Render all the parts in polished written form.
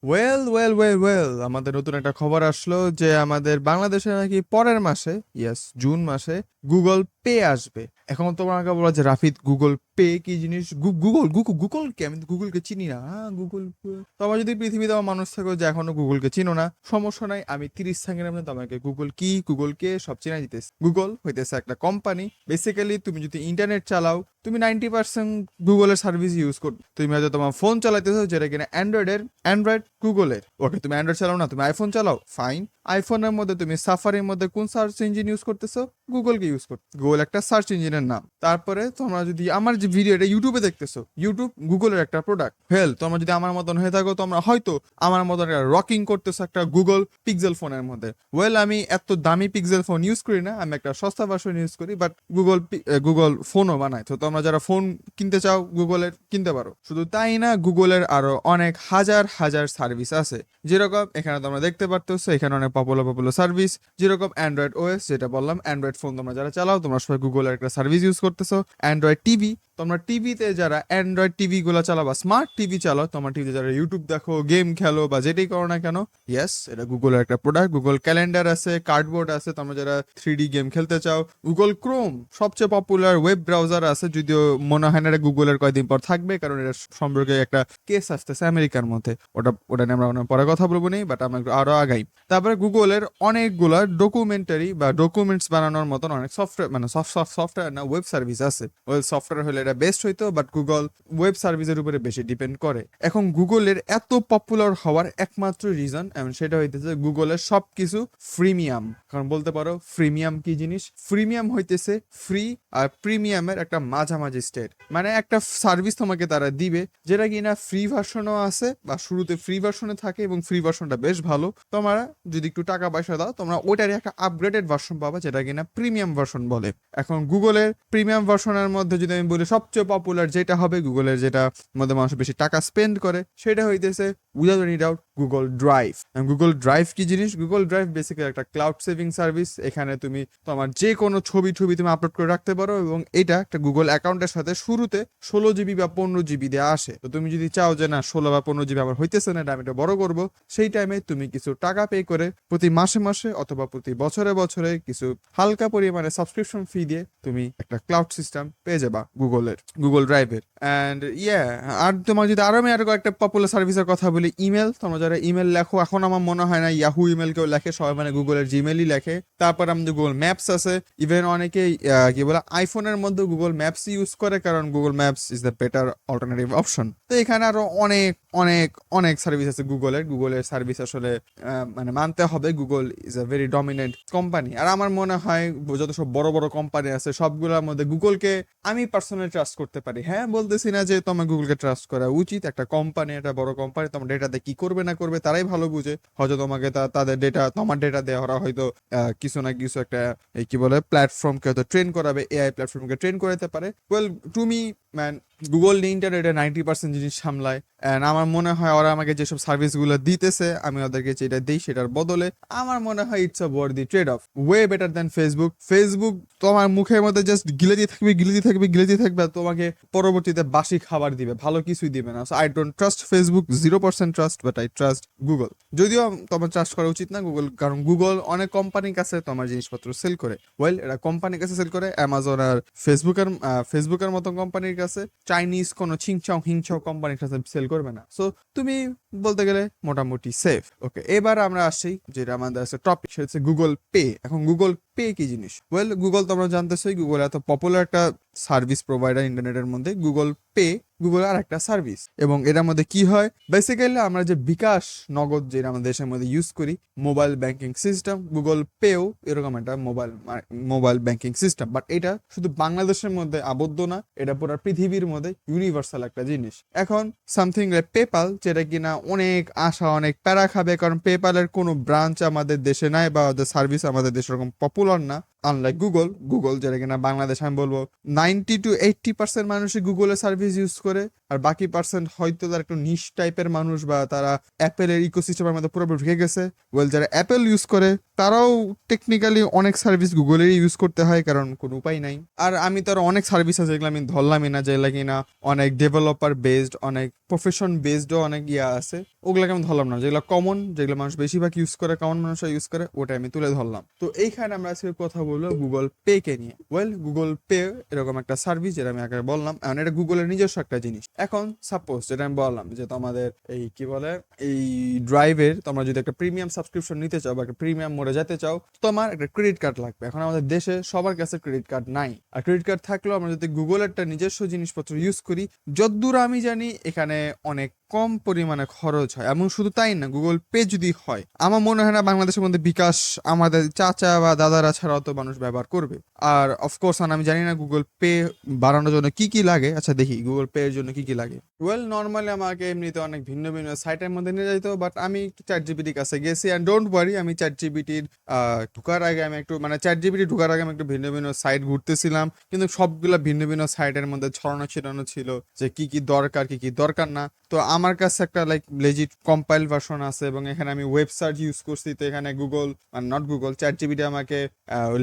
Well আমাদের নতুন একটা খবর আসলো যে আমাদের বাংলাদেশে নাকি পরের মাসে, ইয়েস জুন মাসে, গুগল পে আসবে। এখন তোমাকে বলা যে রাফিদ, গুগল পে কি জিনিস? গুগল গুগল গুগল কে? আমি তো গুগলকে চিনি না। হ্যাঁ, গুগল পে। তোমার যদি পৃথিবীতে আমার মানুষ থাকো যে এখনো গুগলকে চিনো না, সমস্যা নাই, আমি 30 সেকেন্ডের মধ্যে তোমাকে গুগল কি, গুগল কে সব চিনাই দিতেছি। গুগল হইতেছে একটা কোম্পানি। বেসিক্যালি তুমি যদি ইন্টারনেট চালাও, তুমি 90% গুগলের সার্ভিস ইউজ করো। তুমি হয়তো তোমার ফোন চালাইতেছো যেটা কিনা অ্যান্ড্রয়েড গুগলের। ওকে, তুমি অ্যান্ড্রয়েড চালাও না, তুমি আইফোন চালাও, ফাইন। আইফোনের মধ্যে তুমি সাফারির মধ্যে কোন সার্চ ইঞ্জিন ইউজ করতেছো? গুগলকে ইউজ করতে। গুগল একটা সার্চ ইঞ্জিনের নাম। তারপরে তোমরা যদি আমার যে ভিডিও এটা ইউটিউবে দেখতেছো, ইউটিউব গুগলের একটা প্রোডাক্ট। তোমরা যদি আমার মতন হয়ে থাকো, তোমরা হয়তো আমার মতন একটা রকিং করতেছো একটা গুগল পিক্সেল ফোনের মধ্যে। আমি এত দামি পিক্সেল ফোন ইউজ করি না, আমি একটা সস্তা ভার্সন ইউজ করি, বাট গুগল ফোনও বানায়। তো তোমরা যারা ফোন কিনতে চাও গুগলের, কিনতে পারো। শুধু তাই না, গুগলের আরো অনেক হাজার হাজার সার্ভিস আছে। যেরকম এখানে তোমরা দেখতে পারতেছো, এখানে অনেক পপুলার সার্ভিস, যেরকম অ্যান্ড্রয়েড ওএস, যেটা বললাম অ্যান্ড্রয়েড ফোন তোমরা যারা চালাও, তোমরা সবাই গুগলের একটা সার্ভিস ইউজ করতেছো। অ্যান্ড্রয়েড টিভি, তোমরা টিভিতে যারা অ্যান্ড্রয়েড টিভি গুলো চালাও বা স্মার্ট টিভি চালাও, তোমার টিভিতে যারা ইউটিউব দেখো, গেম খেলো বা যেটাই করো না কেন, ইয়েস এটা গুগলের একটা প্রোডাক্ট। গুগল ক্যালেন্ডার আছে, কার্ডবোর্ড আছে, তোমরা যারা 3D গেম খেলতে চাও। গুগল ক্রোম সবচেয়ে পপুলার ওয়েব ব্রাউজার আছে, যদিও মনে হয় না এটা গুগলের কয়েকদিন পর থাকবে, কারণ এটা সম্পর্কে একটা কেস আসতেছে আমেরিকার মধ্যে। ওটা নিয়ে আমরা অনেক পরে কথা বলবো নি, বাট আমরা একটু আরো আগাই। তারপরে গুগলের অনেকগুলা ডকুমেন্টারি বা ডকুমেন্টস বানানোর মতন অনেক সফটওয়্যার, মানে সফটওয়্যার না, ওয়েব সার্ভিস আছে। ওয়েব সফটওয়্যার হলে এটা বেস্ট হইতো, বাট গুগল ওয়েব সার্ভিসের উপরে বেশি ডিপেন্ড করে। এখন গুগলের এত পপুলার হওয়ার একমাত্র রিজন, এবং সেটা হইতেছে গুগলের সবকিছু ফ্রিমিয়াম। কারণ বলতে পারো ফ্রিমিয়াম কি জিনিস? ফ্রিমিয়াম হইতেছে ফ্রি আর প্রিমিয়ামের একটা মাঝামাঝি স্টেট। মানে একটা সার্ভিস তোমাকে তারা দিবে যেটা কিনা ফ্রি ভার্সনও আছে বা শুরুতে ফ্রি ভার্সনে থাকে, এবং ফ্রি ভার্সনটা বেশ ভালো। তোমরা যদি একটু টাকা পয়সা দাও, তোমরা ওইটারই একটা আপগ্রেডেড ভার্সন পাবা, যেটা কিনা প্রিমিয়াম ভার্সন বলে। এখন গুগলের প্রিমিয়াম ভার্সনের মধ্যে যদি আমি বলি সবচেয়ে পপুলার যেটা হবে, গুগলের যেটা মধ্যে মানুষ বেশি টাকা স্পেন্ড করে, সেটা হইতেছে without any doubt Google drive. Google drive কি জিনিস? গুগল ড্রাইভ বেসিক্যালি একটা ক্লাউড সেভিং সার্ভিস। এখানে তুমি তোমার যে কোনো ছবি তুমি আপলোড করে রাখতে পারো, এবং এটা একটা গুগল অ্যাকাউন্টের সাথে শুরুতে 16 GB বা 15 GB দেওয়া আসে। তো তুমি যদি চাও যে না 16 বা 15 GB আমার হইতেছে না, এটা আমি এটা বড় করবো, সেই টাইমে তুমি কিছু টাকা পে করে প্রতি মাসে মাসে অথবা প্রতি বছরে বছরে কিছু হালকা পরিমাণে সাবস্ক্রিপশন ফি দিয়ে তুমি একটা ক্লাউড সিস্টেম পেয়ে যাবা গুগল ড্রাইভের। অ্যান্ড আর তোমার যদি আরো আমি আরো একটা পপুলার সার্ভিসের কথা বলি, ইমেল। তোমরা যারা ইমেল লেখো, এখন আমার মনে হয় না ইয়াহু ইমেল কেউ লেখে, সবাই মানে গুগলের জিমেলই লেখে। তারপর আমাদের গুগল ম্যাপস আছে। ইভেন অনেকে কি বলে আইফোনের মধ্যে গুগল ম্যাপস ইউজ করে, কারণ Google maps is the better alternative option. তো এখানে আরো অনেক অনেক অনেক সার্ভিস আছে গুগলের সার্ভিস আসলে মানে মানতে হবে, Google is a very dominant company. আর আমার মনে হয় যত সব বড় বড় কোম্পানি আছে সবগুলোর মধ্যে গুগলকে আমি পার্সোনালি ট্রাস্ট করতে পারি। হ্যাঁ, বলতেছি না যে তোমার গুগলকে ট্রাস্ট করা উচিত। একটা কোম্পানি, একটা বড় কোম্পানি, তোমার ডেটাতে কি করবে না করবে তারাই ভালো বুঝে। হয়তো তোমাকে তাদের ডেটা, তোমার ডেটা দেওয়া, ওরা হয়তো কিছু না কিছু একটা কি বলে প্ল্যাটফর্মকে হয়তো ট্রেন করাবে, এআই প্ল্যাটফর্মকে ট্রেন করাতে পারে। টু মি ম্যান, গুগল ইন্টারনেটে 90% জিনিস সামলায়। অ্যান্ড আমার মনে হয় ওরা আমাকে যেসব সার্ভিসগুলো দিতেছে, আমি ওদেরকে যেটা দিই সেটার বদলে আমার মনে হয় it's a worthy trade of, way better than Facebook তোমার মুখের মধ্যে জাস্ট গিলে দিয়ে থাকবে, আর তোমাকে পরবর্তীতে বাসি খাবার দিবে, ভালো কিছুই দিবে না। So I don't trust Facebook, 0% trust, but I trust Google. যদিও তোমার ট্রাস্ট করা উচিত না গুগল, কারণ গুগল অনেক কোম্পানির কাছে তোমার জিনিসপত্র সেল করে। এটা কোম্পানির কাছে সেল করে, অ্যামাজন আর ফেসবুকের মতো কোম্পানির কাছে, চাইনিজ কোনো হিংচাও কোম্পানির কাছে সেল করবে না। সো তুমি বলতে গেলে মোটামুটি সেফ। ওকে, এবার আমরা আসি যেটা আমাদের আছে টপিক, সেটা হচ্ছে গুগল পে। এখন গুগল পে কি জিনিস? গুগল তোমরা জানতেছোই, গুগল এত পপুলার একটা সার্ভিস প্রোভাইডার ইন্টারনেটের মধ্যে। গুগল আর একটা সার্ভিস, এবং এটার মধ্যে কি হয় বেসিক্যালি, আমরা যে বিকাশ নগদ যেটা আমাদের দেশের মধ্যে ইউজ করি, মোবাইল ব্যাংকিং সিস্টেম, গুগল পেও এরকম একটা মোবাইল ব্যাংকিং সিস্টেম। বাট এটা শুধু বাংলাদেশের মধ্যে আবদ্ধ না, এটা পুরো পৃথিবীর মধ্যে ইউনিভার্সাল একটা জিনিস। এখন সামথিং লাইক পেপাল, যেটা কিনা অনেক আশা অনেক প্যারা খাবে, কারণ পেপালের কোনো ব্রাঞ্চ আমাদের দেশে নাই, বা ওদের সার্ভিস আমাদের দেশে এরকম পপুলার না। আনলাইক গুগল যেটা কিনা বাংলাদেশ আমি বলবো 90 to 80% মানুষই গুগলের সার্ভিস ইউজ করে, আর বাকি পার্সেন্ট হয়তো তার একটু নিশ টাইপের মানুষ বা তারা অ্যাপেলের ইকোসিস্টেমের মধ্যে পুরোপুরি ঢুকে গেছে। যারা অ্যাপেল ইউজ করে তারাও টেকনিক্যালি অনেক সার্ভিস গুগলেরই ইউজ করতে হয়, কারণ কোনো উপায় নাই। আর আমি তো আরো অনেক সার্ভিস আছে যেগুলো আমি ধরলামই না, যেগুলো কিনা অনেক ডেভেলপার বেসড, অনেক প্রফেশন বেসডও অনেক ইয়া আছে, ওগুলোকে আমি ধরলাম না। যেগুলো কমন, যেগুলো মানুষ বেশিরভাগ ইউজ করে, কমন মানুষরা ইউজ করে, ওটা আমি তুলে ধরলাম। তো এইখানে আমরা আজকে কথা বলবো গুগল পে কে নিয়ে। গুগল পে এরকম একটা সার্ভিস যেটা আমি আগে বললাম, এখন এটা গুগলের নিজস্ব একটা জিনিস। এখন সাপোজ যেটা আমি বললাম যে তোমাদের এই কি বলে এই ড্রাইভের তোমরা যদি একটা প্রিমিয়াম সাবস্ক্রিপশন নিতে চাও বা একটা প্রিমিয়াম মোডে যেতে চাও, তোমার একটা ক্রেডিট কার্ড লাগবে। এখন আমাদের দেশে সবার কাছে ক্রেডিট কার্ড নাই, আর ক্রেডিট কার্ড থাকলেও আমরা যদি গুগলের একটা নিজস্ব জিনিসপত্র ইউজ করি, যতদূর আমি জানি এখানে অনেক কম পরিমাণে খরচ হয়। এমন শুধু তাই না, গুগল পে যদি হয়, আমার মনে হয় না বাংলাদেশের মধ্যে বিকাশ আমাদের চাচা বা দাদারা ছাড়া অত মানুষ ব্যবহার করবে। আর অফকোর্স আমি জানি না গুগল পে বাড়ানোর জন্য কি কি লাগে। আচ্ছা দেখি গুগল পে এর জন্য কি কি লাগে। নর্মালি আমাকে এমনিতে অনেক ভিন্ন ভিন্ন সাইটের মধ্যে নিয়ে যাইতো, বাট আমি চ্যাট জিপিটির কাছে গেছি। অ্যান্ড ডোন্ট ওয়ারি, আমি চ্যাট জিপিটির ঢুকার আগে আমি একটু চ্যাট জিপিটি ঢুকার আগে আমি একটু ভিন্ন ভিন্ন সাইট ঘুরতেছিলাম, কিন্তু সবগুলা ভিন্ন ভিন্ন সাইটের মধ্যে ছড়ানো ছিটানো ছিল যে কি কি দরকার কি কি দরকার না। তো আমার কাছে একটা লাইক লেজিট কম্পাইল ভার্সন আছে, এবং এখানে আমি ওয়েব সার্চ ইউজ করছি। তো এখানে Google not Google chat GPT আমাকে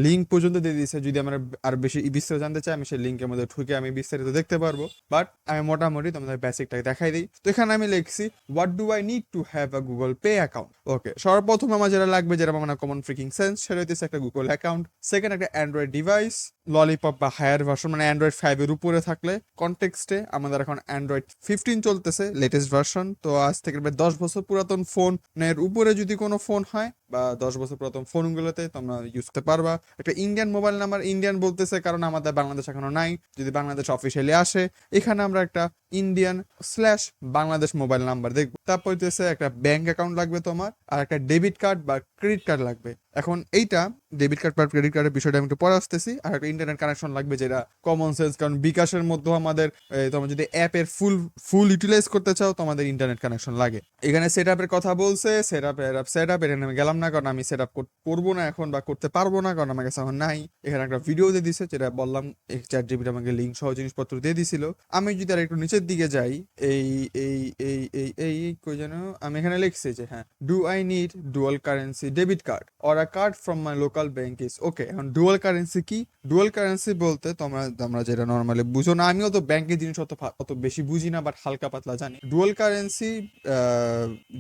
লিঙ্ক পর্যন্ত দিয়ে দিয়েছে। যদি আমরা আর বেশি বিস্তারিত জানতে চাই, আমি সেই লিঙ্কের মধ্যে ঢুকে আমি বিস্তারিত দেখতে পারবো। বাট আমি মোটামুটি তোমাদের বেসিকটাকে দেখাই দিই। তো এখানে আমি লিখছি what do I need to have a Google Pay account. Okay, সর্বপ্রথম আমার যেটা লাগবে, যেটা আমার কমন ফ্রিকিং সেন্স, সেটা হচ্ছে একটা গুগল অ্যাকাউন্ট। সেকেন্ড, একটা অ্যান্ড্রয়েড ডিভাইস, ললিপপ বা হায়ার ভার্সন, অ্যান্ড্রয়েড 5 এর উপরে থাকলে। কনটেক্সটে আমাদের এখন অ্যান্ড্রয়েড 15 চলতেছে, লেটেস্ট ভার্সন। তো আজ থেকে 10 বছর পুরাতন ফোনের উপরে যদি কোনো ফোন হয় বা 10 বছর পুরাতন ফোনগুলোতে তোমরা ইউজ করতে পারবা। একটা ইন্ডিয়ান মোবাইল নাম্বার, ইন্ডিয়ান বলতেছে কারণ আমাদের বাংলাদেশ এখনো নাই। যদি বাংলাদেশ অফিসিয়ালি আসে, এখানে আমরা একটা ইন্ডিয়ান/বাংলাদেশ মোবাইল নাম্বার দেখবো। তারপর হচ্ছে একটা ব্যাংক অ্যাকাউন্ট লাগবে তোমার, আর একটা ডেবিট কার্ড বা ক্রেডিট কার্ড লাগবে। এখন এইটা ডেবিট কার্ড বা ক্রেডিট কার্ডের বিষয়টা আমি একটু পরে আসতেছি। আর একটা ইন্টারনেট কানেকশন লাগবে, যেটা কমন সেন্স, কারণ বিকাশের মধ্যে আমাদের তোমরা যদি অ্যাপের ফুল ইউটিলাইজ করতে চাও, তোমাদের ইন্টারনেট কানেকশন লাগে। এখানে সেট আপের কথা বলছে, সেট আপ এখানে আমি গেলাম না, কারণ আমি সেট আপ করবো না এখন বা করতে পারবো না, কারণ আমার কাছে এখন নাই। এখানে একটা ভিডিও দিয়ে দিছে, যেটা বললাম চ্যাট জিপিটি আমাকে লিঙ্ক সহ জিনিসপত্র দিয়ে দিছিল। আমি যদি আর একটু নিচের দিকে যাই, এই এই এই এই এই কই যেন আমি এখানে লিখছি যে হ্যাঁ, do I need dual currency debit card or a card from my local bank is okay. এখন ডুয়াল কারেন্সি কি? ডুয়াল কারেন্সি বলতে তোমরা যেটা নর্মালি বুঝো না, আমিও তো ব্যাংকের জিনিস অত বেশি বুঝি না, বাট হালকা পাতলা জানি। ডুয়াল কারেন্সি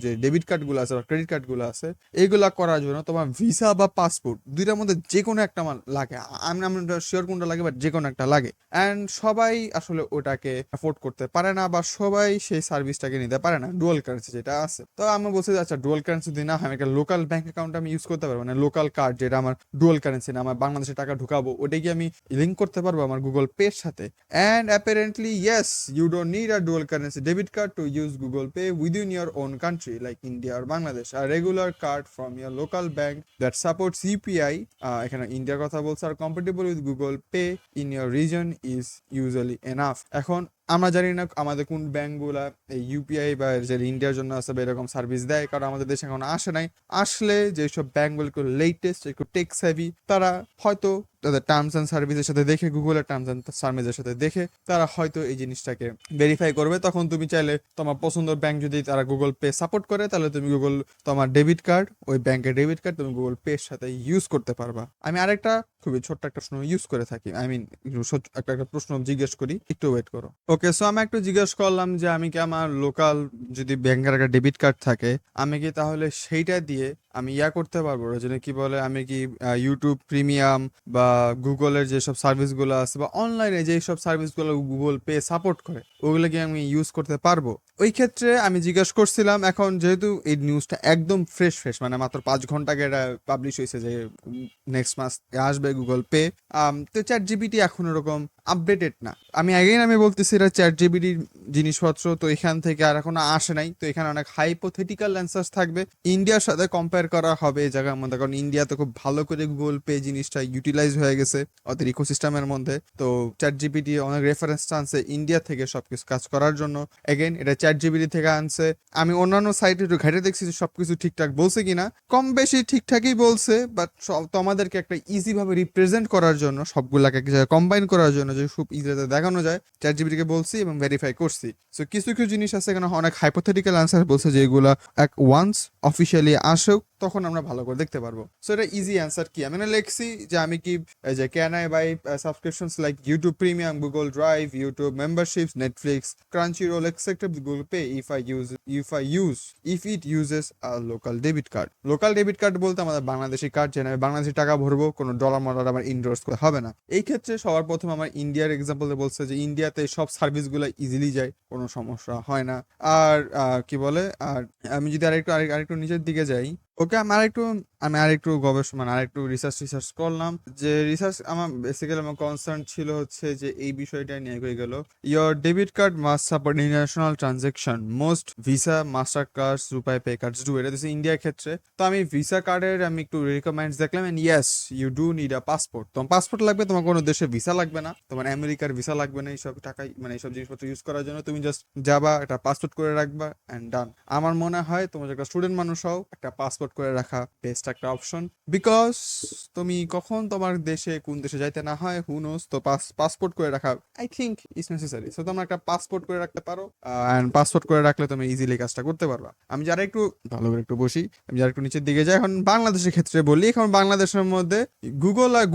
যে ডেবিট কার্ড গুলো আছে বা ক্রেডিট কার্ড গুলো আছে, এইগুলা করার জন্য তোমার ভিসা বা পাসপোর্ট দুইটার মধ্যে যে কোনো একটা আমার লাগে। আমি শিওর কোনটা লাগে, বাট যে কোনো একটা লাগে। অ্যান্ড সবাই আসলে ওটাকে অ্যাফোর্ড করতে পারে না, বা সবাই সেই সার্ভিসটাকে নিতে পারে না ডুয়াল কারেন্সি যেটা আছে। তো আমি বলছি যে আচ্ছা, ডুয়াল কারেন্সি যদি না হয়, একটা লোকাল ব্যাংক অ্যাকাউন্ট আমি ইউজ করতে পারবো, লোকাল কার্ড যেটা আমার ডুয়াল কারেন্সি না, আমার বাংলাদেশে টাকা ঢুকাবো, ওটা কি আমি লিঙ্ক করতে পারবো আমার গুগল পের সাথে? And apparently yes, you don't need a dual currency debit card to use Google Pay within your own country like India আর বাংলাদেশ। আর regular card from your local bank that supports UPI, এখানে ইন্ডিয়ার কথা বলছে, আর compatible with Google Pay in your region is usually enough. এখন আমরা জানি না আমাদের কোন ব্যাংকগুলা এই ইউপিআই বা যে ইন্ডিয়ার জন্য আছে বা এরকম সার্ভিস দেয়, কারণ আমাদের দেশে এখন আসে নাই। আসলে যেসব ব্যাংকগুলো একটু লেটেস্ট, একটু টেক সেভি, তারা হয়তো তাদের টার্মস অ্যান্ড সার্ভিসের সাথে দেখে, গুগলের টার্মস অ্যান্ড সার্ভিসের সাথে দেখে তারা হয়তো এই জিনিসটাকে ভেরিফাই করবে। তখন তুমি চাইলে তোমার পছন্দের ব্যাংক যদি তারা গুগল পে সাপোর্ট করে, তাহলে তুমি তোমার ডেবিট কার্ড, ওই ব্যাংকের ডেবিট কার্ড তুমি গুগল পে এর সাথে ইউজ করতে পারবা। আমি আরেকটা খুবই ছোট্ট একটা প্রশ্ন ইউজ করে থাকি, একটা প্রশ্ন জিজ্ঞেস করি, একটু ওয়েট করো। ওকে, সো আমি একটু জিজ্ঞেস করলাম যে আমি কি আমার লোকাল যদি ব্যাংকের একটা ডেবিট কার্ড থাকে, আমি কি তাহলে সেইটা দিয়ে আমি করতে পারবো, যেটা কি বলে, আমি কি ইউটিউব প্রিমিয়াম বা গুগলের যেসব সার্ভিসগুলো আছে বা অনলাইনে যেসব সার্ভিসগুলো গুগল পে সাপোর্ট করে, ওগুলো কি আমি ইউজ করতে পারবো? ওই ক্ষেত্রে আমি জিজ্ঞেস করছিলাম, এখন যেহেতু এই নিউজটা একদম ফ্রেশ মাত্র 5 ঘন্টা আগে এটা পাবলিশ হয়েছে যে নেক্সট মাস আসবে গুগল পে, তো চ্যাট জিপিটি এখন এরকম আপডেটেড না। আমি বলতেছি এটা চ্যাট জিপিটির জিনিসপত্র, তো এখান থেকে আর এখনো আসে নাই, তো এখানে অনেক হাইপোথেটিক্যাল অ্যান্সার্স থাকবে। ইন্ডিয়ার সাথে কম্পেয়ার করা হবে এই জায়গার মধ্যে, কারণ ইন্ডিয়াতে খুব ভালো করে গুগল পে জিনিসটা ইউটিলাইজ হয়ে গেছে ওদের ইকোসিস্টেমের মধ্যে। তো চ্যাট জিপিটি অনেক রেফারেন্স আনছে ইন্ডিয়া থেকে সবকিছু কাজ করার জন্য। এগেন এটা চ্যাট জিপিটি থেকে আনছে। আমি অন্যান্য সাইটে একটু ঘেটে দেখছি যে সবকিছু ঠিকঠাক বলছে কিনা, কম বেশি ঠিকঠাকই বলছে, বাট তো আমাদেরকে একটা ইজি ভাবে রিপ্রেজেন্ট করার জন্য, সবগুলাকে এক জায়গায় কম্বাইন করার জন্য যে খুব ইজিতে দেখানো যায়, চ্যাট জিপিটিকে বলছি এবং ভেরিফাই করছি। সো কিছু কিছু জিনিস আছে এখানে অনেক হাইপোথেটিক্যাল আনসার বলছে, যেগুলা এক ওয়ান্স অফিসিয়ালি আসুক তখন আমরা ভালো করে দেখতে পারবো। সো এটা ইজি অ্যান্সার কি, আমি না লিখছি যে আমি কি এই যে can I buy subscriptions like YouTube Premium, Google Drive, YouTube memberships, Netflix, Crunchyroll etcetera Google Pay if it uses a local debit card. Local debit card বলতে আমাদের বাংলাদেশি কার্ড, যেন আমি বাংলাদেশি টাকা ভরবো, কোনো ডলার মডার আমার ইনডোর্স করতে হবে না। এই ক্ষেত্রে সবার প্রথম আমার ইন্ডিয়ার এক্সাম্পল বলছে যে ইন্ডিয়াতে সব সার্ভিসগুলো ইজিলি যায়, কোনো সমস্যা হয় না। আর কি বলে, আর আমি যদি আরেকটু নিচের দিকে যাই, ওকে আমি আরেকটু গবেষণা মানে আরেকটু রিসার্চ করলাম। যে রিসার্চ আমার বেসিক্যালি আমার কনসার্ন ছিল হচ্ছে যে এই বিষয়টা নিয়ে হয়ে গেল, your debit card must support international transaction, most Visa, Mastercards, RuPay cards do. এটা হচ্ছে ইন্ডিয়ার ক্ষেত্রে। তো আমি ভিসা কার্ডের আমি একটু রিকমেন্ডস দেখলাম, and yes you do need a passport. তোমার পাসপোর্ট লাগবে, তোমার কোনো দেশে ভিসা লাগবে না, তোমার আমেরিকার ভিসা লাগবে না এইসব টাকায় মানে এইসব জিনিসপত্র ইউজ করার জন্য। তুমি জাস্ট যাবা, একটা পাসপোর্ট করে রাখবা অ্যান্ড ডান। আমার মনে হয় তোমার একটা স্টুডেন্ট মানুষ হও, একটা পাসপোর্ট করে রাখা বেস্ট একটা অপশন, বিকজ তুমি কখন তোমার দেশে কোন দেশে যাইতে না হয় হু নোস, তো পাসপোর্ট করে রাখা I think is necessary. So তোমরা একটা পাসপোর্ট করে রাখতে পারো, অ্যান্ড পাসপোর্ট করে রাখলে তুমি ইজিলি কাজটা করতে পারবা। আমি যারা একটু ভালো করে একটু বসি, আমি যারা একটু নিচের দিকে যাই, এখন বাংলাদেশের ক্ষেত্রে বলি, এখন বাংলাদেশের মধ্যে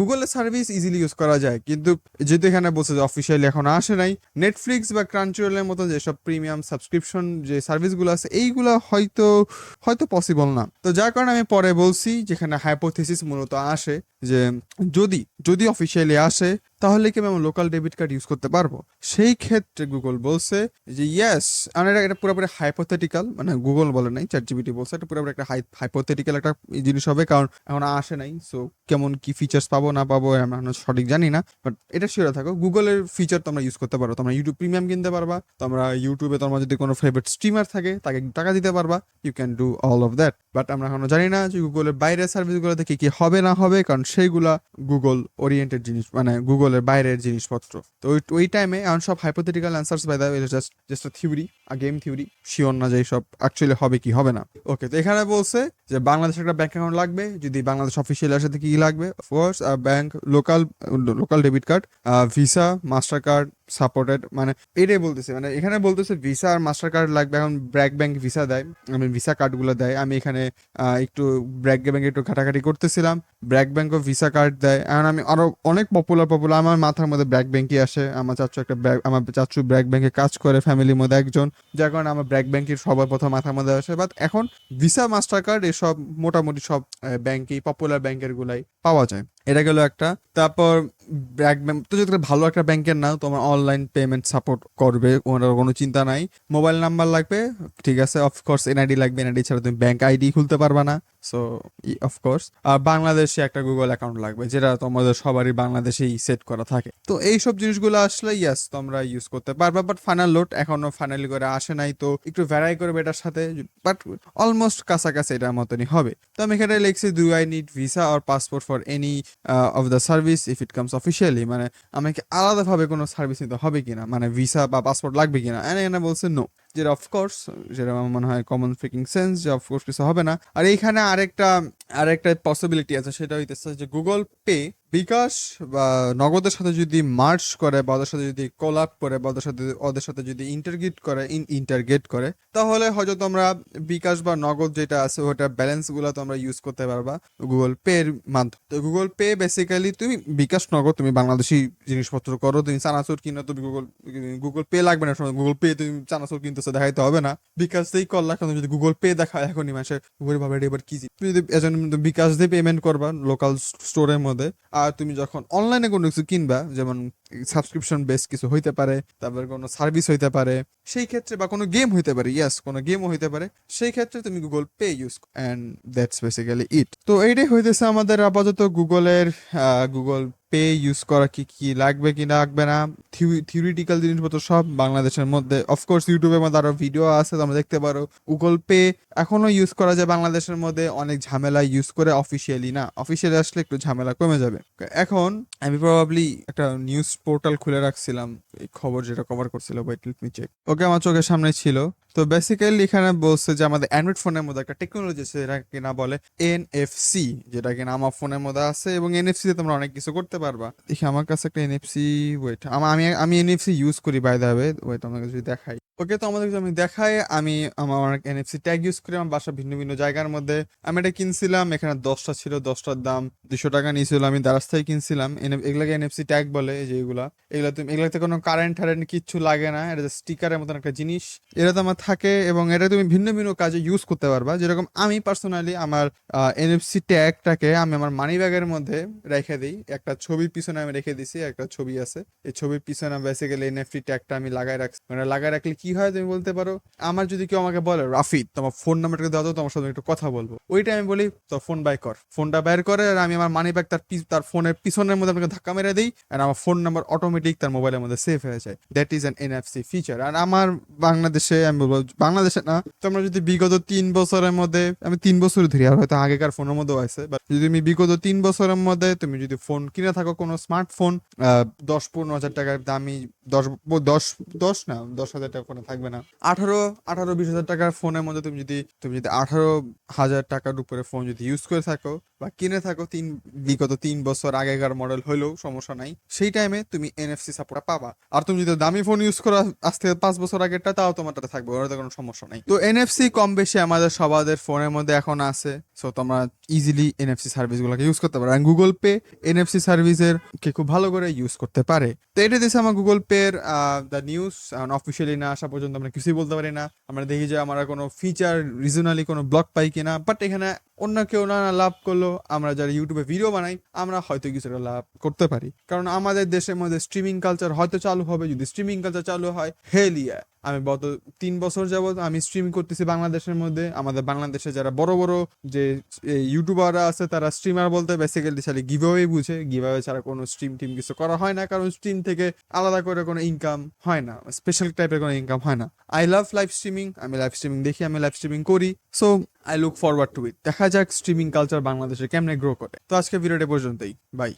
গুগলের সার্ভিস ইজিলি ইউজ করা যায়, কিন্তু যেহেতু এখানে বলছে যে অফিসিয়ালি এখন আসে নাই, নেটফ্লিক্স বা ক্রাঞ্চিরোলের মতো যেসব প্রিমিয়াম সাবস্ক্রিপশন যে সার্ভিসগুলো আছে এইগুলো হয়তো হয়তো পসিবল না। তো যার কারণে আমি পরে বলছি, যেখানে হাইপোথিসিস মূলত আসে যে যদি যদি অফিসিয়ালি আসে তাহলে কি আমি লোকাল ডেবিট কার্ড ইউজ করতে পারবো। সেই ক্ষেত্রে গুগল বলছে যে ইয়েস, আর এটা পুরোপুরি হাইপোথেটিক্যাল, মানে গুগল বলে নাই, চ্যাট জিপিটি বলছে এটা পুরোপুরি একটা হাইপোথেটিক্যাল একটা জিনিস হবে, কারণ এখন আসে নাই। সো কেমন কি ফিচার্স পাবো না পাবো আমরা এখন সঠিক জানি না, বাট এটা শিওর থাকো গুগলের ফিচার তোমরা ইউজ করতে পারো। তোমরা ইউটিউব প্রিমিয়াম কিনতে পারবা, তোমরা ইউটিউবে তোমার যদি কোনো ফেভারিট স্ট্রিমার থাকে তাকে টাকা দিতে পারবা, you can do all of that. But আমরা এখনো জানি না যে গুগলের বাইরের সার্ভিসগুলোতে কি কি হবে না হবে, কারণ সেইগুলা গুগল ওরিয়েন্টেড জিনিস, মানে গুগলের বাইরের জিনিসপত্র। তো ওই টাইমে এখন সব hypothetical answers by the way, just theory, game theory, sure না যে সব অ্যাকচুয়ালি হবে কি হবে না। ওকে, তো এখানে বলছে যে বাংলাদেশে একটা ব্যাংক অ্যাকাউন্ট লাগবে, যদি বাংলাদেশ অফিসিয়াল আসে কি লাগবে, of course bank, local debit card, visa, master card supported, মানে এটাই বলতেছে, মানে এখানে বলতেছে ভিসা আর মাস্টার কার্ড লাগবে। এখন ব্র্যাক ব্যাংক ভিসা দেয়, আমি ভিসা কার্ডগুলো দেয়, আমি এখানে একটু ব্র্যাক ব্যাংকে একটু ঘাটাঘাটি করতেছিলাম, ব্র্যাক ব্যাংকও ভিসা কার্ড দেয়। এখন আমি আরো অনেক পপুলার আমার মাথার মধ্যে ব্র্যাক ব্যাংকই আসে। আমার চাচু ব্র্যাক ব্যাংকে কাজ করে, ফ্যামিলির মধ্যে একজন, যার কারণে আমার ব্র্যাক ব্যাংকের সবার প্রথম মাথার মধ্যে আসে। বাট এখন ভিসা, মাস্টার কার্ড এসব মোটামুটি সব ব্যাংকেই, পপুলার ব্যাংকের গুলাই পাওয়া যায়। এটা গেল একটা। তারপর ব্র্যাক ব্যাংক তো যদি ভালো একটা ব্যাংকের নাও, তোমার অনলাইন পেমেন্ট সাপোর্ট করবে, ওনার কোনো চিন্তা নাই। মোবাইল নাম্বার লাগবে, ঠিক আছে, অফকোর্স এনআইডি লাগবে, এনআইডি ছাড়া তুমি ব্যাংক আইডি খুলতে পারবা না, সো অফকোর্স। আর বাংলাদেশে একটা গুগল অ্যাকাউন্ট লাগবে, যেটা তোমাদের সবারই বাংলাদেশেই সেট করা থাকে। তো এইসব জিনিসগুলো আসলে ইয়াস তোমরা ইউজ করতে পারবা, বাট ফাইনাল লোড এখনো ফাইনালি করে আসে নাই, তো একটু ভ্যারাই করবে এটার সাথে, বাট অলমোস্ট কাছাকাছি এটার মতনই হবে। তো আমি এখানে লিখছি, do I need visa or passport for any of the service if it comes officially, মানে আমাকে আলাদাভাবে কোনো সার্ভিস নিতে হবে কিনা, মানে ভিসা বা পাসপোর্ট লাগবে কিনা, এনে বলছে নো, যেটা অফকোর্স, যেটা আমার মনে হয় কমন ফ্রিকিং সেন্স, যে অফকোর্স কিছু হবে না। আর এইখানে আরেকটা পসিবিলিটি আছে, সেটা হইতেছে যে গুগল পে বিকাশ বা নগদের সাথে যদি মার্জ করে, বা ওদের সাথে যদি কোলাপ করে, বা ওদের সাথে যদি ইন্টারগেট করে, তাহলে হয়তো তোমরা বিকাশ বা নগদ যেটা আছে ওটার ব্যালেন্স গুলো তোমরা ইউজ করতে পারবা গুগল পে এর মাধ্যমে। তো গুগল পে বেসিক্যালি তুমি বিকাশ নগদ, তুমি বাংলাদেশি জিনিসপত্র করো, তুমি চানাচুর কিনো, তুমি গুগল পে লাগবে না, গুগল পে তুমি চানাচুর কিনতেছে দেখাইতে হবে না, বিকাশ দিয়েই করলা। কারণ যদি গুগল পে দেখায় এখনই মানুষের ভাবে এবার কি, তুমি যদি বিকাশ দিয়ে পেমেন্ট করবা লোকাল স্টোরের মধ্যে, আর তুমি যখন অনলাইনে কোনো কিছু কিনবা, যেমন সাবস্ক্রিপশন বেস কিছু হইতে পারে, তারপর কোনো সার্ভিস হইতে পারে, সেই ক্ষেত্রে বা কোনো গেম হইতে পারে, ইয়াস কোনো গেমও হইতে পারে, সেই ক্ষেত্রে তুমি Google pay use and that's basically ইট। তো এইটাই হইতেছে আমাদের আপাতত গুগলের গুগল পে ইউজ করা কি কি লাগবে কি লাগবে না, থিওরিটিক্যাল জিনিসপত্র সব বাংলাদেশের মধ্যে। অফকোর্স ইউটিউবের মধ্যে আরো ভিডিও আছে, তোমরা দেখতে পারো। গুগল পে এখনো ইউজ করা যায় বাংলাদেশের মধ্যে, অনেক ঝামেলা ইউজ করে, অফিসিয়ালি না, অফিসিয়ালি আসলে একটু ঝামেলা কমে যাবে। এখন আমি প্রবাবলি একটা নিউজ পোর্টাল খুলে রাখছিলাম, এই খবর যেটা কভার করছিল, ওয়েট লেট মি চেক। ওকে, আমার চোখের সামনে ছিল। তো বেসিক্যালি এখানে বলছে যে আমাদের অ্যান্ড্রয়েড ফোনের মধ্যে একটা টেকনোলজি আছে যেটা কিনা বলে এনএফসি, যেটা কিনা আমার ফোনের মধ্যে আছে, এবং এনএফসি তে তোমরা অনেক কিছু করতে পারবা। দেখি আমার কাছে একটা এনএফসি, ওয়েট, আমি আমি এনএফসি ইউজ করি বাই দ্য ওয়ে, ওয়েট আমাকে যদি দেখাই। ওকে, তো আমাদের আমি দেখাই, আমি আমার এনএফসি ট্যাগ ইউজ করি আমার বাসা ভিন্ন ভিন্ন জায়গার মধ্যে। আমি এটা কিনছিলাম, এখানে 10টা ছিল, 10টার দাম 200 টাকা নিয়েছিল। আমি দারাজ থেকে কিনছিলাম। এগুলাকে এনএফসি ট্যাগ বলে, এই যে এগুলা, এগুলাতে কোনো কারেন্ট টারেন্ট কিচ্ছু লাগে না, এটা স্টিকারের মতন একটা জিনিস, এটা তো আমার থাকে, এবং এটা তুমি ভিন্ন ভিন্ন কাজে ইউজ করতে পারবা। যেরকম আমি পার্সোনালি আমার এনএফসি ট্যাগটাকে আমি আমার মানি ব্যাগের মধ্যে রেখে দিই, একটা ছবির পিছনে আমি রেখে দিছি, একটা ছবি আছে, এই ছবির পিছনে বেসিক্যালি এনএফসি ট্যাগটা আমি লাগাই রাখছি। মানে লাগাই রাখলে কি হয় তুমি বলতে পারো, আমার যদি কেউ আমাকে বলে রাফিদ তোমার ফোন নাম্বারটা দাও তো, তোমার সাথে একটু কথা বলবো, ওইটা আমি বলি তো ফোন বাই কর, ফোনটা বের করে, আর আমি আমার মানি ব্যাগ তার ফোনের পিছনের মধ্যে আপনাকে ধাক্কা মেরে দিই, আর আমার ফোন নাম্বার অটোমেটিক তার মোবাইলের মধ্যে সেভ হয়ে যায়। That is an NFC feature. আর আমার বাংলাদেশে, আমি বলবো বাংলাদেশে না, তোমরা যদি বিগত 3 বছরের মধ্যে, আমি 3 বছর ধরি, আর হয়তো আগেকার ফোনের মধ্যেও আছে, বাট যদি তুমি বিগত 3 বছরের মধ্যে তুমি যদি ফোন কিনে থাকো, কোনো স্মার্টফোন 10-15 হাজার টাকার দামি, 10 না 10 হাজার টাকা ফোনে থাকবে না, 18-20 হাজার টাকার ফোনের মধ্যে তুমি যদি 18 হাজার টাকার উপরে ফোন যদি ইউজ করে থাকো বা কিনে থাকো, বিগত 3 বছর আগেকার মডেল হলেও সমস্যা নাই, সেই টাইমে তুমি এনএফসি সাপোর্ট পাবা। আর তুমি যদি দামি ফোন ইউজ করো আজ থেকে 5 বছর আগেরটা, তাও তোমারটাতে থাকবে, ওটাতে কোনো সমস্যা নাই। তো এনএফসি কম বেশি আমাদের সবাদের ফোনের মধ্যে এখন আছে, সো তোমরা ইজিলি এনএফসি সার্ভিস গুলোকে ইউজ করতে পারো। আর গুগল পে এনএফসি সার্ভিসের কে খুব ভালো করে ইউজ করতে পারে। তো এটা দিয়েছে আমার গুগল পে এর দ্য নিউজ। অফিসিয়ালি না আসা পর্যন্ত আমরা কিছুই বলতে পারি না। আমরা দেখি যে আমরা কোনো ফিচার রিজনালি কোনো ব্লক পাই কিনা, বাট এখানে অন্য কেউ না লাভ করলো, আমরা যারা ইউটিউবে ভিডিও বানাই আমরা হয়তো কিছুটা লাভ করতে পারি, কারণ আমাদের দেশের মধ্যে স্ট্রিমিং কালচার হয়তো চালু হবে। যদি স্ট্রিমিং কালচার চালু হয়, হেল ইয়া, আমি গত 3 বছর যাবত আমি স্ট্রিম করতেছি বাংলাদেশের মধ্যে। আমাদের বাংলাদেশে যারা বড় বড় যে ইউটিউবাররা আছে, তারা স্ট্রিমার বলতে বেসিক্যালি খালি গিভঅ্যাওয়ে বুঝে, গিভঅ্যাওয়ে ছাড়া কোনো স্ট্রিম টিম কিছু করা হয় না, কারণ স্ট্রিম থেকে আলাদা করে কোনো ইনকাম হয় না, স্পেশাল টাইপের কোনো ইনকাম হয় না। আই লাভ লাইভ স্ট্রিমিং, আমি লাইভ স্ট্রিমিং দেখি, আমি লাইভ স্ট্রিমিং করি, so I look forward to it. দেখা যাক স্ট্রিমিং কালচার বাংলাদেশে কেমনে গ্রো করে। তো আজকে ভিডিওটা পর্যন্তই, বাই।